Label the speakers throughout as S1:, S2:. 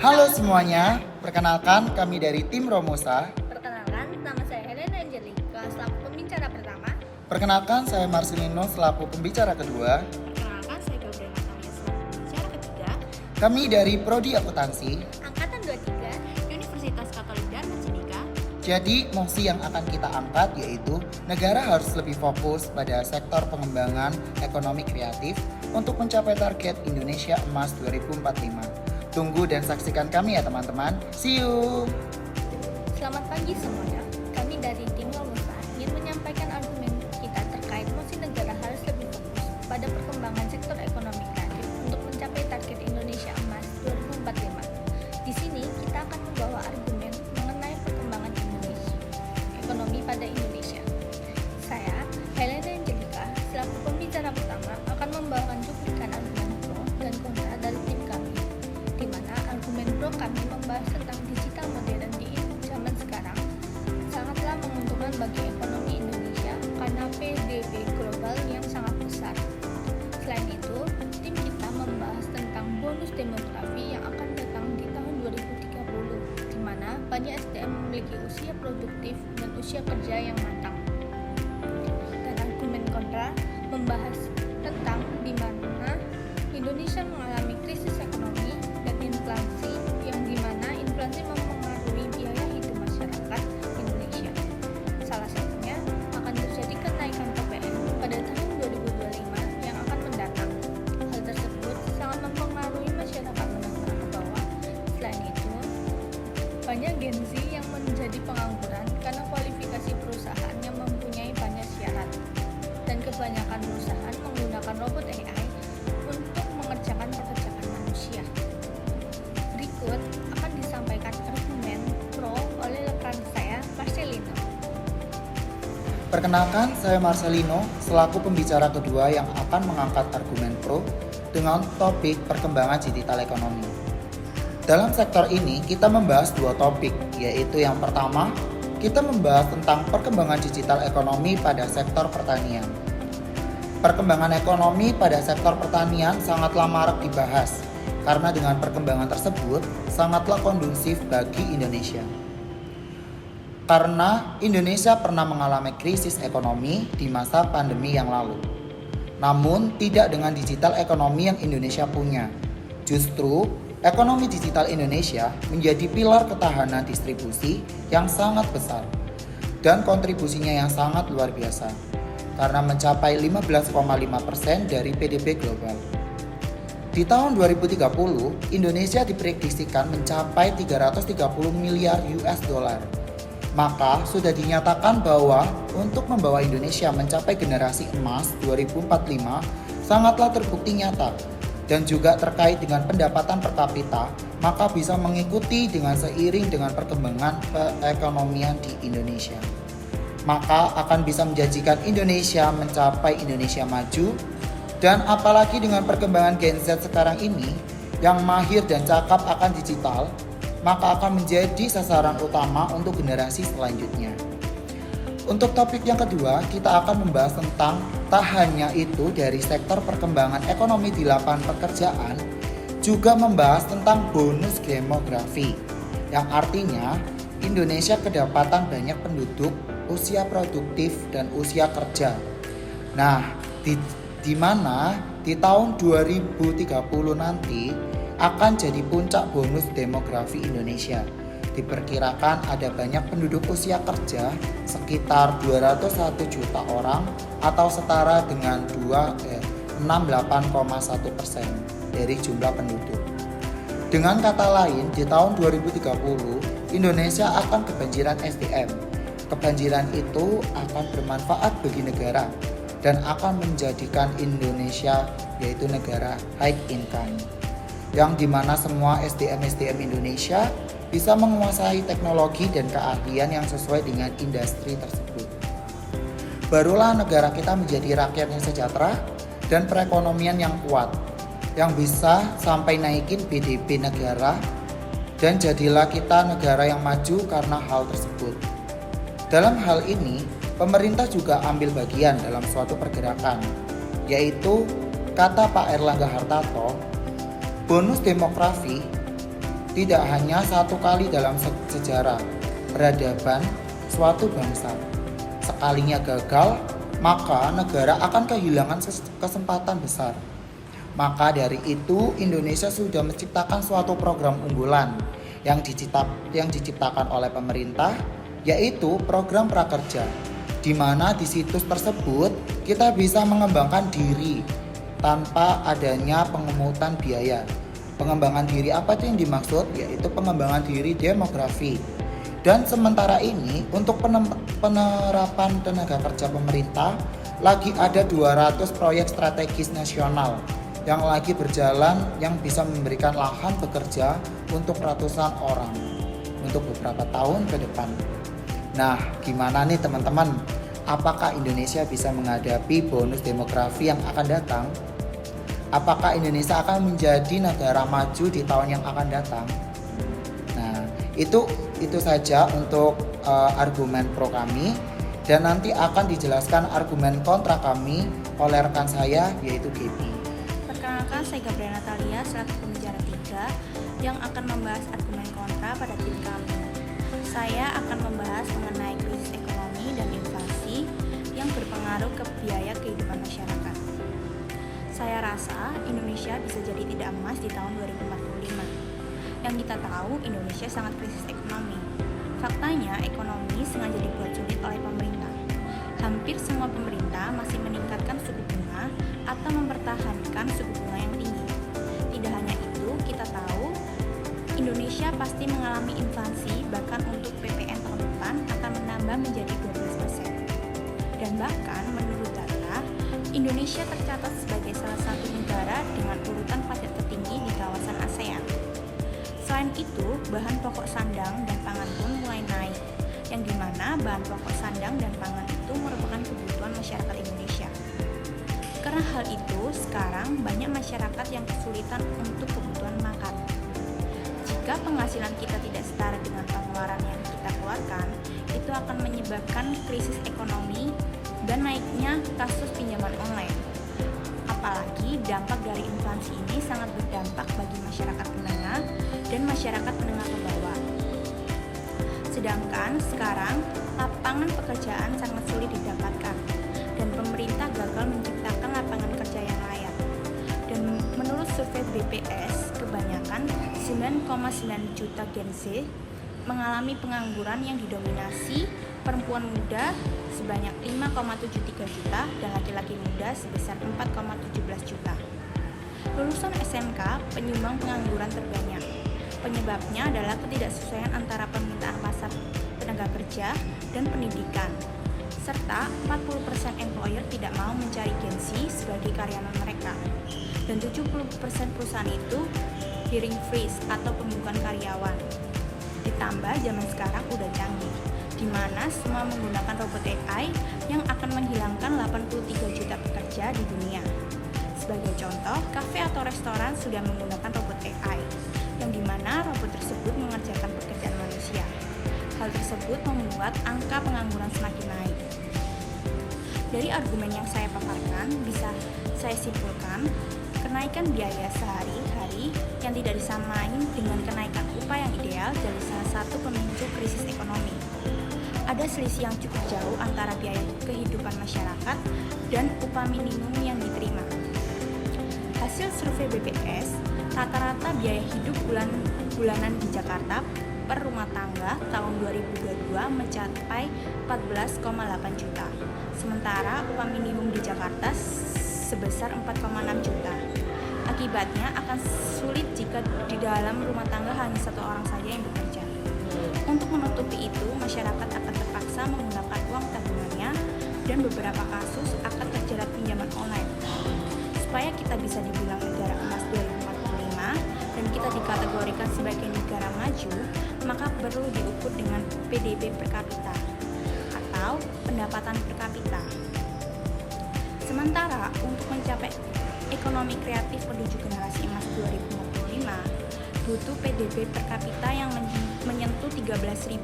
S1: Halo semuanya, perkenalkan kami dari tim Romosa.
S2: Perkenalkan, nama saya Helena Angelika selaku pembicara pertama.
S1: Perkenalkan saya Marcelino selaku pembicara kedua.
S2: Perkenalkan, saya Gabriela Natalia selaku pembicara ketiga.
S1: Kami dari Prodi Akuntansi.
S2: Angkatan 23, Universitas Katolik Dharma Cendika.
S1: Jadi mosi yang akan kita angkat yaitu negara harus lebih fokus pada sektor pengembangan ekonomi kreatif untuk mencapai target Indonesia Emas 2045. Tunggu dan saksikan kami ya teman-teman. See you!
S2: Selamat pagi semuanya. Kami dari tim Romosa ingin menyampaikan argumen kita terkait mosi negara harus lebih fokus pada perkembangan sektor ekonomi kreatif untuk mencapai target Indonesia Emas 2045. Di sini kita akan membawa argumen mengenai perkembangan ekonomi pada Indonesia. Saya, Helena Angelika, selaku pembicara pertama akan membawakan cuplikan argumen pro dan kontra dari tim kami, di mana argumen pro kami membahas tentang digital modern di zaman sekarang sangatlah menguntungkan bagi ekonomi Indonesia karena PDB global yang sangat besar. Selain itu, tim kita membahas tentang bonus demografi yang akan datang di tahun 2030, di mana banyak SDM memiliki usia produktif dan usia kerja yang matang. Dan argumen kontra membahas tentang di mana Indonesia mengalami krisis ekonomi dan inflasi, yang di mana inflasi mempengaruhi biaya hidup masyarakat Indonesia. Salah satunya akan terjadi kenaikan PPN pada tahun 2025 yang akan mendatang. Hal tersebut sangat mempengaruhi masyarakat menengah ke bawah. Selain itu, banyak Gen Z yang menjadi pengangguran karena kualifikasi perusahaan yang mempunyai banyak syarat, dan kebanyakan perusahaan menggunakan robot AI untuk mengerjakan pekerjaan manusia. Berikut akan disampaikan argumen pro oleh rekan saya, Marcelino.
S1: Perkenalkan saya Marcelino selaku pembicara kedua yang akan mengangkat argumen pro dengan topik perkembangan digital ekonomi. Dalam sektor ini kita membahas dua topik, yaitu yang pertama kita membahas tentang perkembangan digital ekonomi pada sektor pertanian. Perkembangan ekonomi pada sektor pertanian sangatlah marak dibahas karena dengan perkembangan tersebut sangatlah kondusif bagi Indonesia. Karena Indonesia pernah mengalami krisis ekonomi di masa pandemi yang lalu. Namun tidak dengan digital ekonomi yang Indonesia punya. Justru ekonomi digital Indonesia menjadi pilar ketahanan distribusi yang sangat besar dan kontribusinya yang sangat luar biasa karena mencapai 15,5% dari PDB global. Di tahun 2030, Indonesia diprediksikan mencapai 330 miliar US dollar. Maka sudah dinyatakan bahwa untuk membawa Indonesia mencapai generasi emas 2045 sangatlah terbukti nyata. Dan juga terkait dengan pendapatan per kapita, maka bisa mengikuti dengan seiring dengan perkembangan perekonomian di Indonesia. Maka akan bisa menjanjikan Indonesia mencapai Indonesia maju, dan apalagi dengan perkembangan Gen Z sekarang ini yang mahir dan cakap akan digital, maka akan menjadi sasaran utama untuk generasi selanjutnya. Untuk topik yang kedua, kita akan membahas tentang tak hanya itu dari sektor perkembangan ekonomi di lapangan pekerjaan, juga membahas tentang bonus demografi, yang artinya Indonesia kedapatan banyak penduduk usia produktif dan usia kerja. Nah, di mana di tahun 2030 nanti akan jadi puncak bonus demografi Indonesia. Diperkirakan ada banyak penduduk usia kerja sekitar 201 juta orang atau setara dengan 68,1% dari jumlah penduduk. Dengan kata lain, di tahun 2030 Indonesia akan kebanjiran SDM. Kebanjiran itu akan bermanfaat bagi negara dan akan menjadikan Indonesia yaitu negara high income, yang dimana semua SDM Indonesia bisa menguasai teknologi dan keahlian yang sesuai dengan industri tersebut. Barulah negara kita menjadi rakyat yang sejahtera dan perekonomian yang kuat, yang bisa sampai naikin PDB negara, dan jadilah kita negara yang maju karena hal tersebut. Dalam hal ini, pemerintah juga ambil bagian dalam suatu pergerakan, yaitu kata Pak Erlangga Hartarto, bonus demografi tidak hanya satu kali dalam sejarah peradaban suatu bangsa. Sekalinya gagal, maka negara akan kehilangan kesempatan besar. Maka dari itu, Indonesia sudah menciptakan suatu program unggulan yang diciptakan oleh pemerintah, yaitu program prakerja, di mana di situs tersebut kita bisa mengembangkan diri tanpa adanya pengemutan biaya. Pengembangan diri apa itu yang dimaksud? Yaitu pengembangan diri demografi. Dan sementara ini untuk penerapan tenaga kerja pemerintah lagi ada 200 proyek strategis nasional yang lagi berjalan yang bisa memberikan lahan bekerja untuk ratusan orang untuk beberapa tahun ke depan. Nah, gimana nih teman-teman? Apakah Indonesia bisa menghadapi bonus demografi yang akan datang? Apakah Indonesia akan menjadi negara maju di tahun yang akan datang? Nah, itu saja untuk argumen pro kami, dan nanti akan dijelaskan argumen kontra kami oleh rekan saya, yaitu Gaby.
S3: Perkenalkan, saya Gabriela Natalia selaku pembicara 3 yang akan membahas argumen kontra pada tim kami. Saya akan membahas mengenai krisis ekonomi dan inflasi yang berpengaruh ke biaya kehidupan masyarakat. Saya rasa Indonesia bisa jadi tidak emas di tahun 2045. Yang kita tahu, Indonesia sangat krisis ekonomi. Faktanya, ekonomi sengaja dibuat sulit oleh pemerintah. Hampir semua pemerintah masih meningkatkan suku bunga atau mempertahankan suku bunga yang tinggi. Tidak hanya itu, kita tahu Indonesia pasti mengalami inflasi, bahkan untuk PPN tahun depan akan menambah menjadi 12%. Dan bahkan menurut data, Indonesia tercatat sebagai salah satu negara dengan urutan pajak tertinggi di kawasan ASEAN. Selain itu, bahan pokok sandang dan pangan pun mulai naik, yang dimana bahan pokok sandang dan pangan itu merupakan kebutuhan masyarakat Indonesia. Karena hal itu, sekarang banyak masyarakat yang kesulitan untuk kebutuhan makan. Jika penghasilan kita tidak setara dengan pengeluaran yang kita keluarkan, itu akan menyebabkan krisis ekonomi dan naiknya kasus pinjaman online. Apalagi dampak dari inflasi ini sangat berdampak bagi masyarakat menengah dan masyarakat menengah ke bawah. Sedangkan sekarang lapangan pekerjaan sangat sulit didapatkan dan pemerintah gagal menciptakan lapangan kerja yang layak. Dan menurut survei BPS, kebanyakan 9,9 juta Gen Z mengalami pengangguran yang didominasi perempuan muda sebanyak 5,73 juta dan laki-laki muda sebesar 4,17 juta. Lulusan SMK penyumbang pengangguran terbanyak. Penyebabnya adalah ketidaksesuaian antara permintaan pasar tenaga kerja dan pendidikan, serta 40% employer tidak mau mencari Gen Z sebagai karyawan mereka, dan 70% perusahaan itu hiring freeze atau pembukaan karyawan. Ditambah zaman sekarang udah canggih, di mana semua menggunakan robot AI yang akan menghilangkan 83 juta pekerja di dunia. Sebagai contoh, kafe atau restoran sudah menggunakan robot AI, yang dimana robot tersebut mengerjakan pekerjaan manusia. Hal tersebut membuat angka pengangguran semakin naik. Dari argumen yang saya paparkan, bisa saya simpulkan, kenaikan biaya sehari-hari yang tidak disamain dengan kenaikan upah yang ideal jadi salah satu pemicu krisis ekonomi. Ada selisih yang cukup jauh antara biaya kehidupan masyarakat dan upah minimum yang diterima. Hasil survei BPS, rata-rata biaya hidup bulanan di Jakarta per rumah tangga tahun 2022 mencapai 14,8 juta. Sementara upah minimum di Jakarta sebesar 4,6 juta. Akibatnya akan sulit jika di dalam rumah tangga hanya satu orang saja yang bekerja. Untuk menutupi itu, masyarakat akan terpaksa menggunakan uang tabungannya dan beberapa kasus akan terjerat pinjaman online. Supaya kita bisa dibilang negara emas 2045 dan kita dikategorikan sebagai negara maju, maka perlu diukur dengan PDB per kapita atau pendapatan per kapita. Sementara untuk mencapai ekonomi kreatif menuju generasi emas 2055, butuh PDB per kapita yang menyentuh 13.000,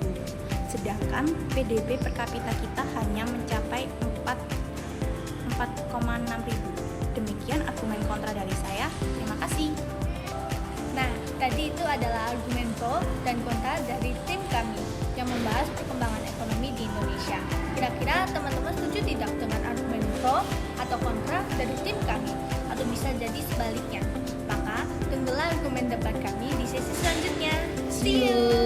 S3: sedangkan PDB per kapita kita hanya mencapai 4,6 ribu. Demikian argumen kontra dari saya. Terima kasih.
S2: Nah, tadi itu adalah argumen pro dan kontra dari tim kami yang membahas perkembangan ekonomi di Indonesia. Kira-kira teman-teman setuju tidak dengan argumen pro atau kontra dari tim kami? Atau bisa jadi sebaliknya? Maka tunggulah argumen debat kami di sesi selanjutnya. See you!